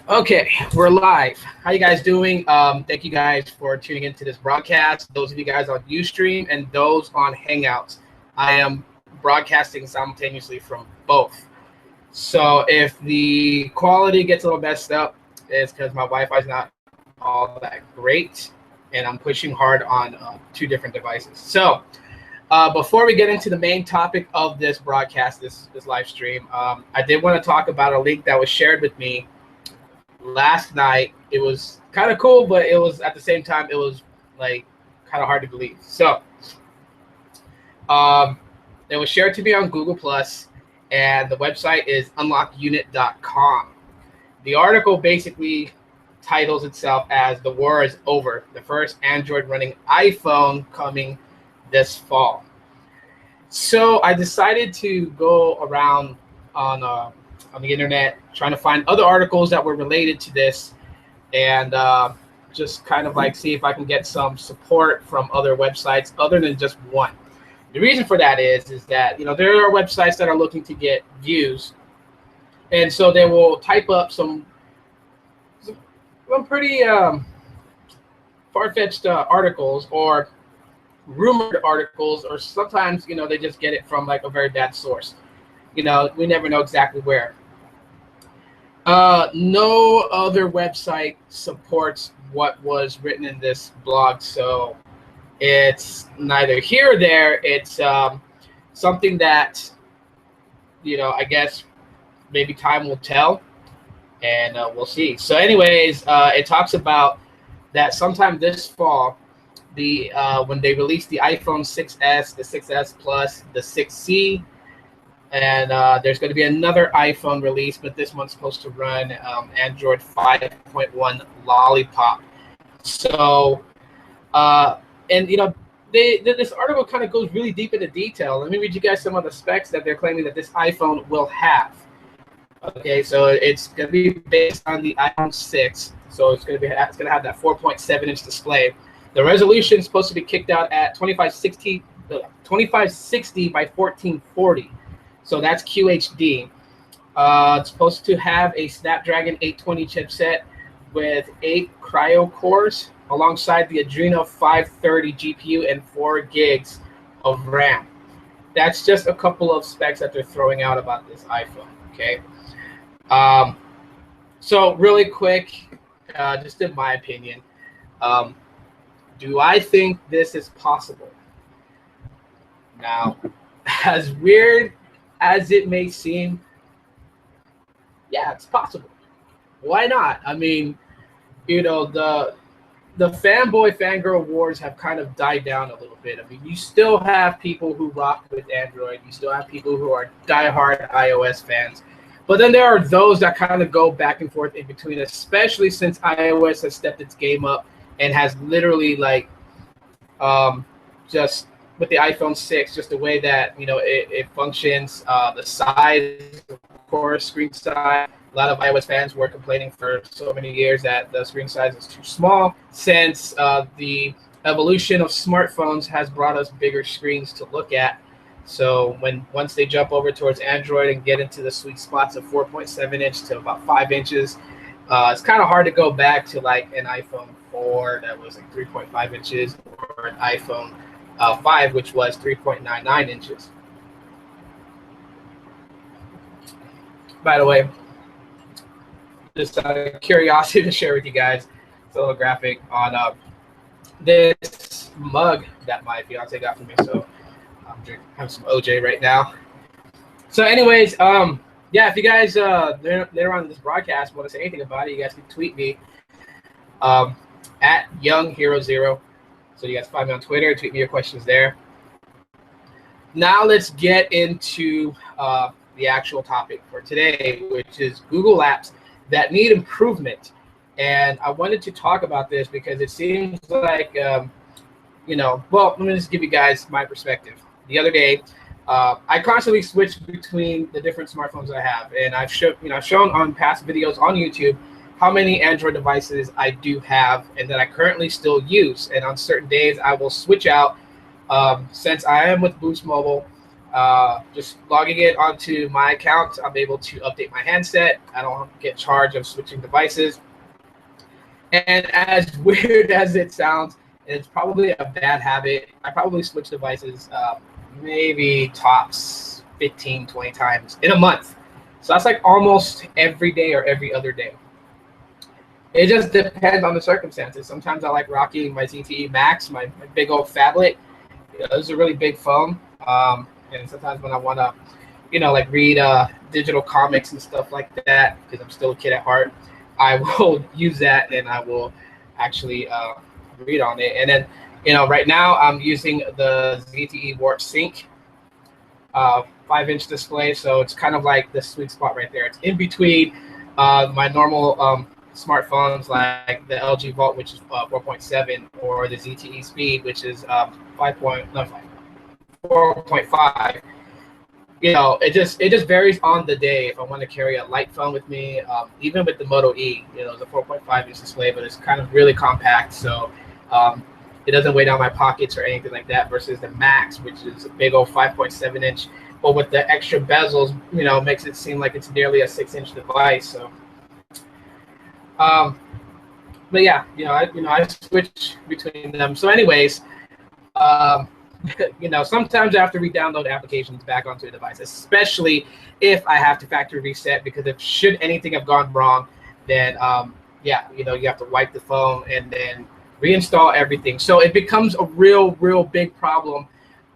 Okay, we're live. How you guys doing? Thank you guys for tuning into this broadcast. Those of you guys on Ustream and those on Hangouts, I am broadcasting simultaneously from both. So if the quality gets a little messed up, it's because my Wi-Fi is not all that great, and I'm pushing hard on two different devices. So before we get into the main topic of this broadcast, this live stream, I did want to talk about a link that was shared with me last night. It was kind of cool, but it was at the same time it was like kind of hard to believe. So um, it was shared to me on Google Plus, and the website is unlockunit.com. The article basically titles itself as "The War is Over: The First Android Running iPhone Coming This Fall." So I decided to go around on the internet trying to find other articles that were related to this, and just kind of like see if I can get some support from other websites other than just one. The reason for that is that there are websites that are looking to get views, and so they will type up some pretty far-fetched articles or rumored articles, or sometimes they just get it from like a very bad source. We never know exactly where. No other website supports what was written in this blog, so it's neither here or there. It's something that I guess maybe time will tell, and we'll see. So anyways, it talks about that sometime this fall, the when they release the iPhone 6s, the 6s Plus, the 6c, and there's going to be another iPhone release, but this one's supposed to run Android 5.1 Lollipop. So and this article kind of goes really deep into detail. Let me read you guys some of the specs that they're claiming that this iPhone will have. Okay, so it's going to be based on the iPhone 6, so it's going to have that 4.7-inch display. The resolution is supposed to be kicked out at 2560 by 1440, so that's QHD. It's supposed to have a Snapdragon 820 chipset with 8 Cryo cores alongside the Adreno 530 GPU and 4 gigs of RAM. That's just a couple of specs that they're throwing out about this iPhone. Okay. So really quick, just in my opinion, do I think this is possible? Now, as weird as it may seem, yeah, it's possible. Why not? I mean, the fanboy fangirl wars have kind of died down a little bit. I mean, you still have people who rock with Android. You still have people who are diehard iOS fans. But then there are those that kind of go back and forth in between, especially since iOS has stepped its game up and has literally just with the iPhone 6, just the way that it functions, the size, of course, screen size. A lot of iOS fans were complaining for so many years that the screen size is too small, since the evolution of smartphones has brought us bigger screens to look at. So once they jump over towards Android and get into the sweet spots of 4.7-inch to about 5 inches, it's kind of hard to go back to like an iPhone 4 that was like 3.5 inches, or an iPhone 5, which was 3.99 inches. By the way, just out of curiosity to share with you guys, it's a little graphic on this mug that my fiance got for me. So I'm having some OJ right now. So anyways, yeah, if you guys later on in this broadcast want to say anything about it, you guys can tweet me at YoungHero0. So you guys find me on Twitter, tweet me your questions there. Now let's get into the actual topic for today, which is Google apps that need improvement. And I wanted to talk about this because it seems like, well, let me just give you guys my perspective. The other day, I constantly switch between the different smartphones I have, and I've shown on past videos on YouTube how many Android devices I do have and that I currently still use. And on certain days, I will switch out. Since I am with Boost Mobile, Just logging it onto my account, I'm able to update my handset. I don't get charged of switching devices. And as weird as it sounds, it's probably a bad habit. I probably switch devices maybe tops 15, 20 times in a month. So that's like almost every day or every other day. It just depends on the circumstances. Sometimes I like rocking my ZTE Max, my big old phablet. It's a really big phone. And sometimes when I want to, like read digital comics and stuff like that, because I'm still a kid at heart, I will use that and I will actually read on it. And then, right now I'm using the ZTE Warp Sync 5-inch display. So it's kind of like the sweet spot right there. It's in between my normal smartphones like the LG Vault, which is 4.7, or the ZTE Speed, which is 4.5. It just varies on the day. If I want to carry a light phone with me, even with the Moto E, it's a 4.5-inch display, but it's kind of really compact, so it doesn't weigh down my pockets or anything like that. Versus the Max, which is a big old 5.7-inch, but with the extra bezels, makes it seem like it's nearly a 6-inch device. So, but yeah, I switch between them. So, anyways. Sometimes I have to re-download applications back onto a device, especially if I have to factory reset, because if should anything have gone wrong, then you have to wipe the phone and then reinstall everything. So it becomes a real big problem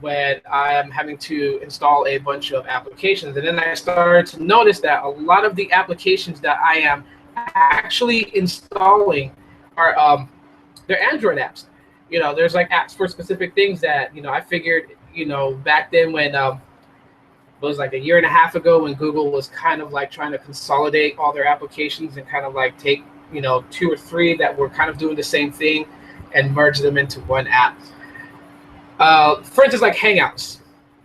when I'm having to install a bunch of applications. And then I started to notice that a lot of the applications that I am actually installing are they're Android apps. There's like apps for specific things that, I figured, back then when it was like a year and a half ago, when Google was kind of like trying to consolidate all their applications and kind of like take, 2 or 3 that were kind of doing the same thing and merge them into one app. For instance, like Hangouts.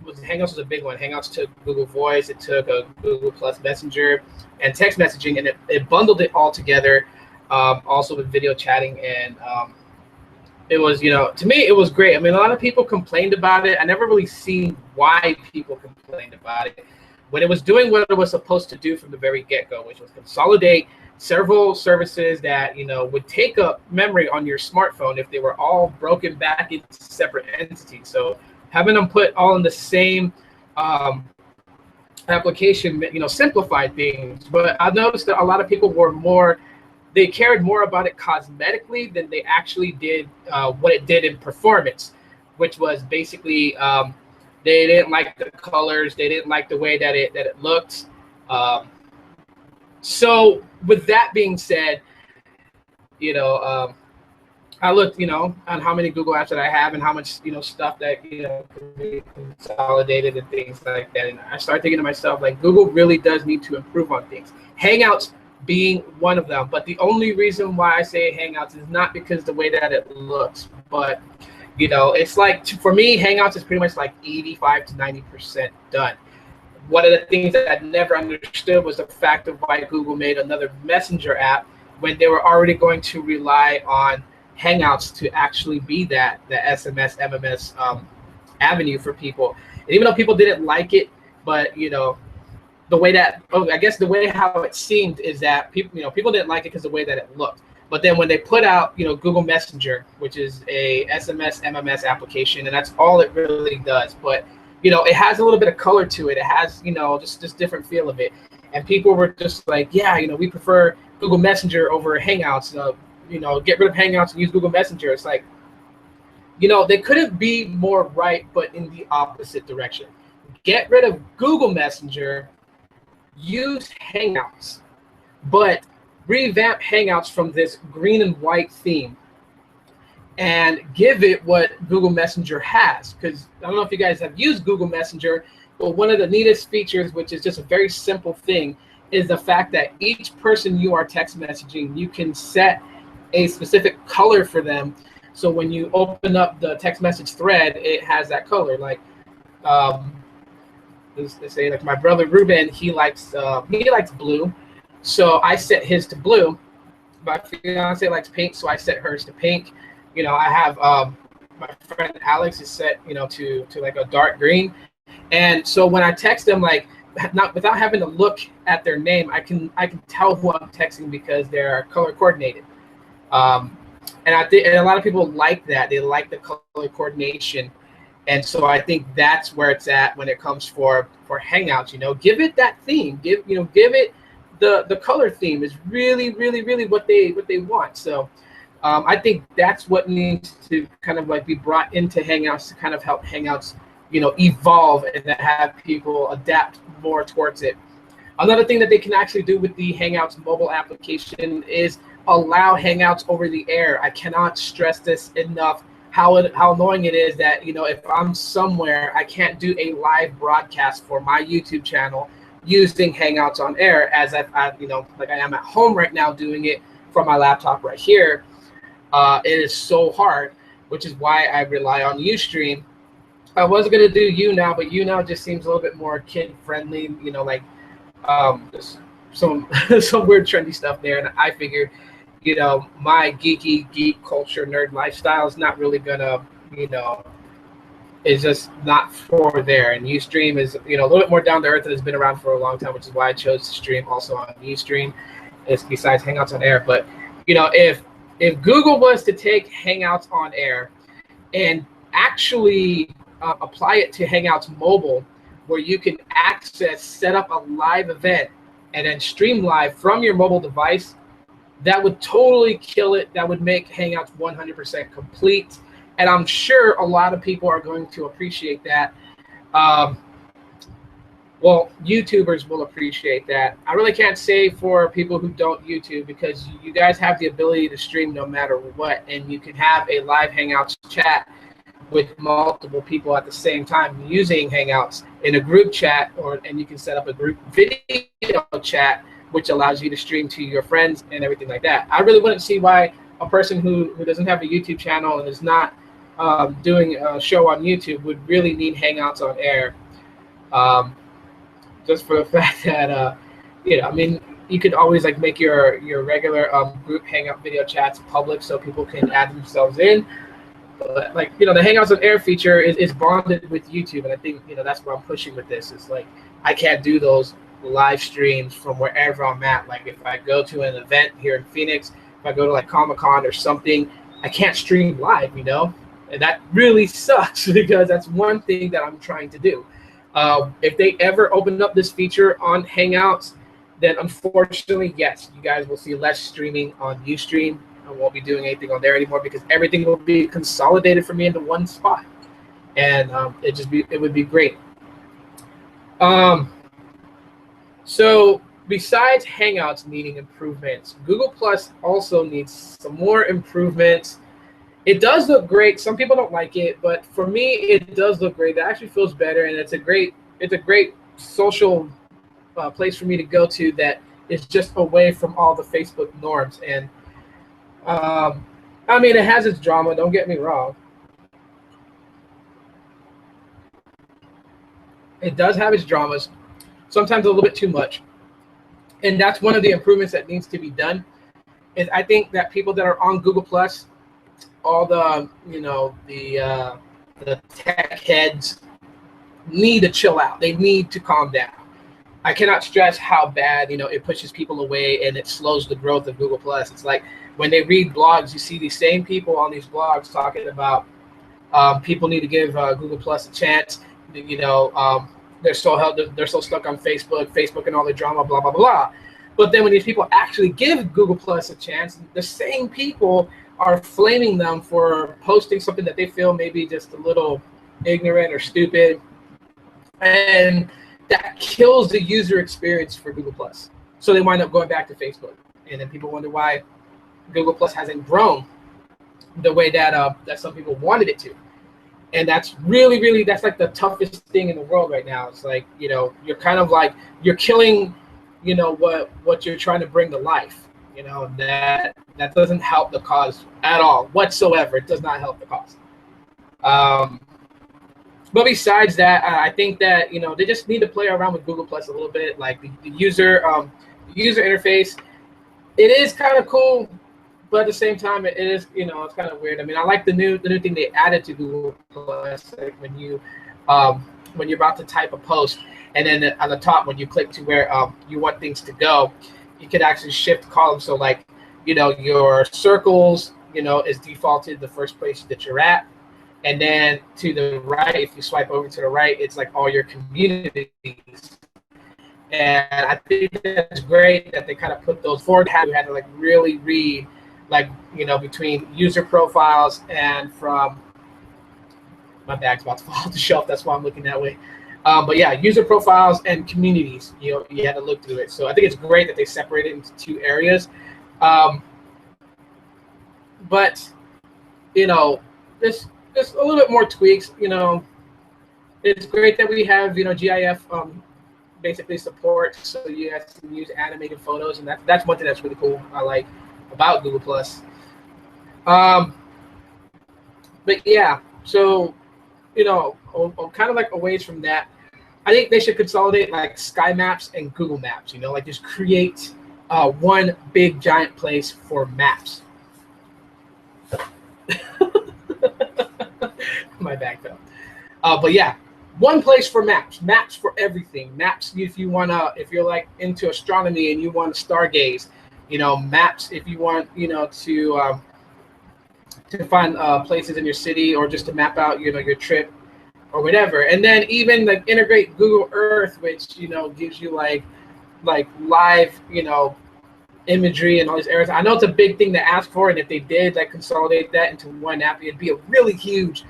Hangouts was a big one. Hangouts took Google Voice, it took a Google Plus Messenger and text messaging, and it bundled it all together, also with video chatting. And it was, to me, it was great. I mean, a lot of people complained about it. I never really seen why people complained about it when it was doing what it was supposed to do from the very get-go, which was consolidate several services that, would take up memory on your smartphone if they were all broken back into separate entities. So having them put all in the same application, simplified things. But I noticed that a lot of people they cared more about it cosmetically than they actually did what it did in performance, which was basically they didn't like the colors, they didn't like the way that it looked. So with that being said, I looked, on how many Google apps that I have and how much, stuff that, can be consolidated and things like that. And I started thinking to myself, like, Google really does need to improve on things. Hangouts being one of them. But the only reason why I say Hangouts is not because the way that it looks, but, it's like, for me, Hangouts is pretty much like 85 to 90% done. One of the things that I never understood was the fact of why Google made another messenger app when they were already going to rely on Hangouts to actually be the SMS, MMS avenue for people. And even though people didn't like it, but the way that the way how it seemed is that people didn't like it because the way that it looked. But then when they put out Google Messenger, which is a SMS, MMS application, and that's all it really does. But it has a little bit of color to it. It has just different feel of it. And people were just like, yeah, we prefer Google Messenger over Hangouts. Get rid of Hangouts and use Google Messenger. It's like, they couldn't be more right, but in the opposite direction. Get rid of Google Messenger, use Hangouts, but revamp Hangouts from this green and white theme and give it what Google Messenger has. Because I don't know if you guys have used Google Messenger, but one of the neatest features, which is just a very simple thing, is the fact that each person you are text messaging, you can set a specific color for them. So when you open up the text message thread, it has that color. Like, let's say, like my brother Ruben, he likes blue, so I set his to blue. My fiance likes pink, so I set hers to pink. I have my friend Alex is set, to like a dark green, And so when I text them, like, not without having to look at their name, I can tell who I'm texting because they're color coordinated. Um, and I think, and a lot of people like that. They like the color coordination, and so I think that's where it's at when it comes for Hangouts. You know, give it that theme. Give it the color theme is really what they want. So I think that's what needs to kind of like be brought into Hangouts to kind of help Hangouts, evolve and to have people adapt more towards it. Another thing that they can actually do with the Hangouts mobile application is allow Hangouts over the air. I cannot stress this enough, how annoying it is that, if I'm somewhere, I can't do a live broadcast for my YouTube channel using Hangouts on air, as like I am at home right now doing it from my laptop right here. It is so hard, which is why I rely on Ustream. I was going to do YouNow, but YouNow just seems a little bit more kid friendly, like just some some weird trendy stuff there. And I figured, my geek culture nerd lifestyle is not really gonna, is just not for there. And Ustream is, a little bit more down to earth and has been around for a long time, which is why I chose to stream also on Ustream. It's besides Hangouts on air. But if Google was to take Hangouts on air and actually apply it to Hangouts mobile, where you can set up a live event and then stream live from your mobile device, that would totally kill it. That would make Hangouts 100% complete. And I'm sure a lot of people are going to appreciate that. Well, YouTubers will appreciate that. I really can't say for people who don't YouTube, because you guys have the ability to stream no matter what. And you can have a live Hangouts chat with multiple people at the same time using Hangouts in a group chat, and you can set up a group video chat, which allows you to stream to your friends and everything like that. I really wouldn't see why a person who doesn't have a YouTube channel and is not doing a show on YouTube would really need Hangouts on air. Just for the fact that, I mean, you could always like make your regular group Hangout video chats public so people can add themselves in. But like, the Hangouts on air feature is bonded with YouTube, and I think that's where I'm pushing with this. It's like I can't do those live streams from wherever I'm at. Like if I go to an event here in Phoenix, if I go to like Comic-Con or something, I can't stream live, and that really sucks because that's one thing that I'm trying to do. If they ever open up this feature on Hangouts, then unfortunately, yes, you guys will see less streaming on Ustream. I won't be doing anything on there anymore because everything will be consolidated for me into one spot, and it would be great. So besides Hangouts needing improvements, Google Plus also needs some more improvements. It does look great. Some people don't like it, but for me, it does look great. It actually feels better, and it's a great social place for me to go to that is just away from all the Facebook norms. And I mean, it has its drama. Don't get me wrong. It does have its dramas, sometimes a little bit too much. And that's one of the improvements that needs to be done. Is I think that people that are on Google Plus, all the the tech heads need to chill out. They need to calm down. I cannot stress how bad it pushes people away and it slows the growth of Google Plus. It's like when they read blogs, you see these same people on these blogs talking about people need to give Google Plus a chance. They're so stuck on Facebook and all the drama, blah blah blah. But then when these people actually give Google Plus a chance, the same people are flaming them for posting something that they feel maybe just a little ignorant or stupid, and that kills the user experience for Google Plus. So they wind up going back to Facebook, and then people wonder why Google Plus hasn't grown the way that that some people wanted it to. And that's really that's like the toughest thing in the world right now. It's like you're kind of like you're killing what you're trying to bring to life. That doesn't help the cause at all whatsoever. It does not help the cause. But besides that, I think that they just need to play around with Google Plus a little bit. Like the user interface, it is kind of cool, but at the same time, it is it's kind of weird. I mean, I like the new thing they added to Google Plus, like when you when you're about to type a post, and then on the top when you click to where you want things to go, you can actually shift columns. So like, your circles, is defaulted the first place that you're at. And then to the right, if you swipe over to the right, it's like all your communities. And I think that's great that they kind of put those forward. You had to like really read, like, between user profiles and from, my bag's about to fall off the shelf. That's why I'm looking that way. But yeah, user profiles and communities, you had to look through it. So I think it's great that they separate it into two areas. But, there's a little bit more tweaks. It's great that we have, GIF basically support, so you guys can use animated photos, and that's one thing that's really cool I like about Google Plus. But yeah, so kind of like away from that, I think they should consolidate like Sky Maps and Google Maps. Like just create one big giant place for maps. My bag fell. But yeah, one place for maps for everything. Maps if you're like into astronomy and you want to stargaze. Maps if you want to find places in your city, or just to map out your trip or whatever. And then even like integrate Google Earth, which gives you like live imagery and all these areas. I know it's a big thing to ask for, and if they did like consolidate that into one app, it'd be a really huge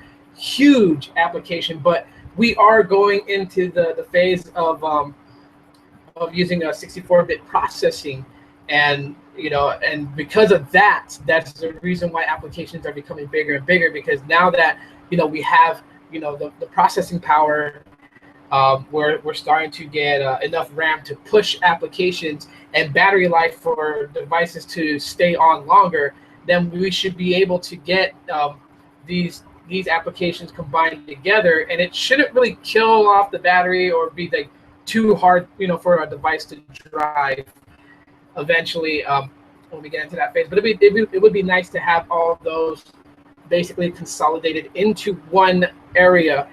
application. But we are going into the phase of using a 64-bit processing, and and because of that, that's the reason why applications are becoming bigger and bigger, because now that we have the processing power, we're starting to get enough RAM to push applications and battery life for devices to stay on longer. Then we should be able to get these applications combined together, and it shouldn't really kill off the battery or be like too hard for a device to drive eventually when we get into that phase. But it would be nice to have all those basically consolidated into one area.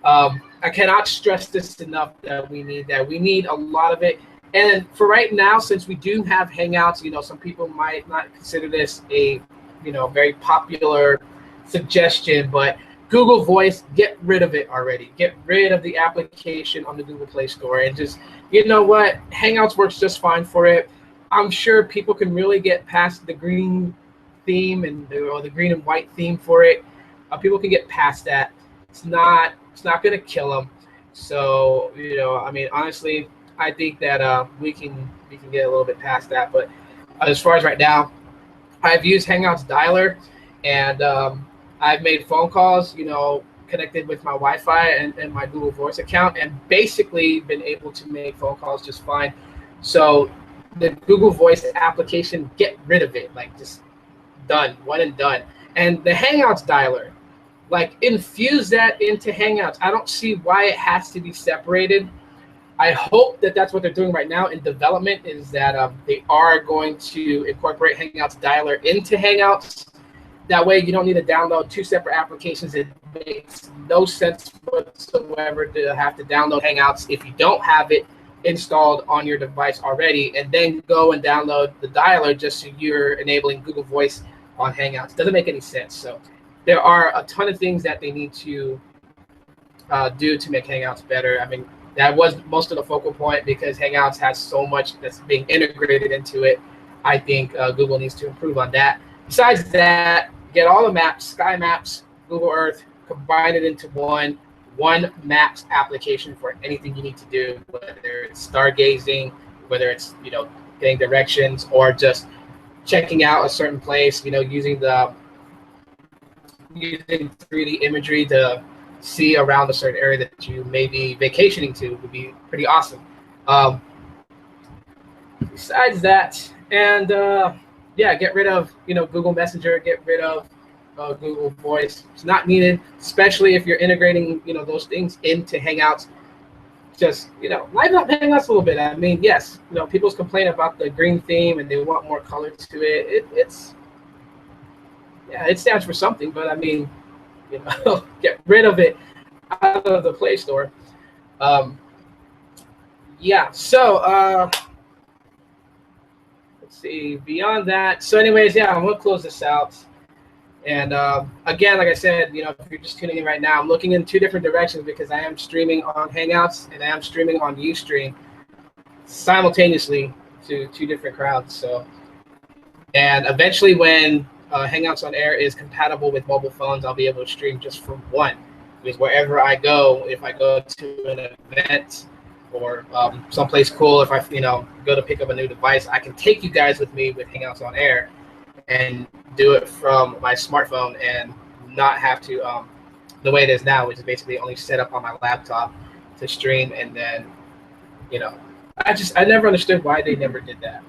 I cannot stress this enough that we need a lot of it. And for right now, since we do have Hangouts, some people might not consider this a very popular suggestion, but Google Voice, get rid of it already. Get rid of the application on the Google Play Store, and just, what, Hangouts works just fine for it. I'm sure people can really get past the green theme or the green and white theme for it. People can get past that. It's not going to kill them. So, I mean, honestly, I think that we can get a little bit past that. But as far as right now, I've used Hangouts Dialer, and I've made phone calls, connected with my Wi-Fi and my Google Voice account, and basically been able to make phone calls just fine. So the Google Voice application, get rid of it. Like, just done, one and done. And the Hangouts Dialer, like, infuse that into Hangouts. I don't see why it has to be separated. I hope that that's what they're doing right now in development, is that they are going to incorporate Hangouts Dialer into Hangouts. That way you don't need to download two separate applications. It makes no sense whatsoever to have to download Hangouts if you don't have it installed on your device already, and then go and download the dialer just so you're enabling Google Voice on Hangouts. Doesn't make any sense. So there are a ton of things that they need to do to make Hangouts better. I mean, that was most of the focal point, because Hangouts has so much that's being integrated into it. I think Google needs to improve on that. Besides that, get all the maps, Sky Maps, Google Earth, combine it into one Maps application for anything you need to do, whether it's stargazing, whether it's getting directions, or just checking out a certain place, using 3D imagery to see around a certain area that you may be vacationing to, would be pretty awesome. Besides that, and yeah, get rid of Google Messenger, get rid of Google Voice. It's not needed, especially if you're integrating those things into Hangouts. Just liven up Hangouts a little bit. I mean, yes, people's complain about the green theme and they want more color to it. It stands for something, but I mean, get rid of it out of the Play Store. Um, yeah. So let's see. Beyond that. So, anyways, yeah, I'm gonna close this out. And again, like I said, you know, if you're just tuning in right now, I'm looking in two different directions because I am streaming on Hangouts and I am streaming on Ustream simultaneously to two different crowds. So, and eventually, when Hangouts on Air is compatible with mobile phones, I'll be able to stream just from one. Because wherever I go, if I go to an event or someplace cool, if I go to pick up a new device, I can take you guys with me with Hangouts on Air and do it from my smartphone and not have to the way it is now, which is basically only set up on my laptop to stream. And then I never understood why they never did that.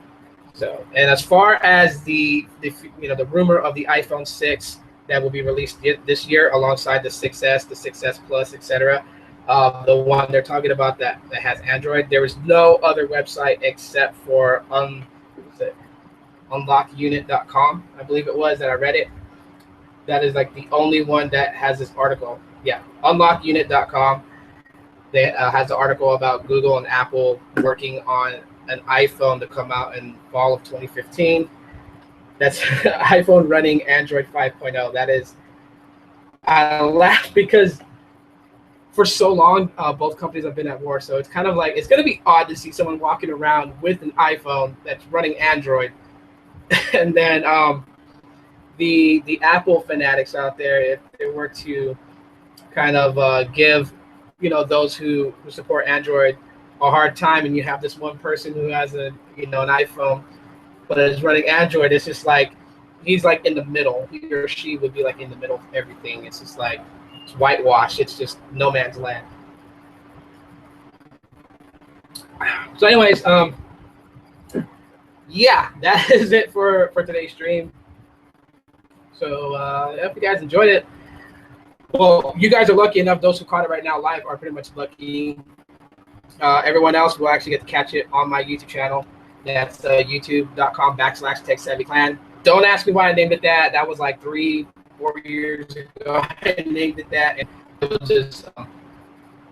So, and as far as the rumor of the iPhone 6 that will be released this year alongside the 6S, the 6S Plus, etc., the one they're talking about that has Android, there is no other website except for unlockunit.com, I believe it was, that I read it. That is like the only one that has this article. Yeah, unlockunit.com. That has an article about Google and Apple working on an iPhone to come out in fall of 2015. That's iPhone running Android 5.0. That is, I laugh because for so long, both companies have been at war. So it's kind of like, it's going to be odd to see someone walking around with an iPhone that's running Android. And then the Apple fanatics out there, if they were to kind of give those who support Android a hard time, and you have this one person who has an iPhone but is running Android, it's just like he's like in the middle. He or she would be like in the middle of everything. It's just like it's whitewashed. It's just no man's land. So, anyways, yeah, that is it for today's stream. So I hope you guys enjoyed it. Well, you guys are lucky enough. Those who caught it right now live are pretty much lucky. Everyone else will actually get to catch it on my YouTube channel. That's youtube.com/TechSavvyClan. Don't ask me why I named it that. That was like 3-4 years ago. I named it that, and it was just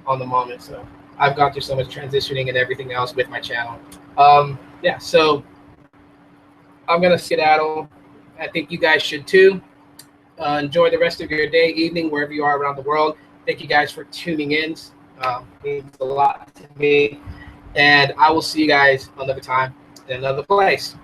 on the moment. So I've gone through so much transitioning and everything else with my channel. Yeah, so I'm going to skedaddle. I think you guys should too. Enjoy the rest of your day, evening, wherever you are around the world. Thank you guys for tuning in. It means a lot to me. And I will see you guys another time in another place.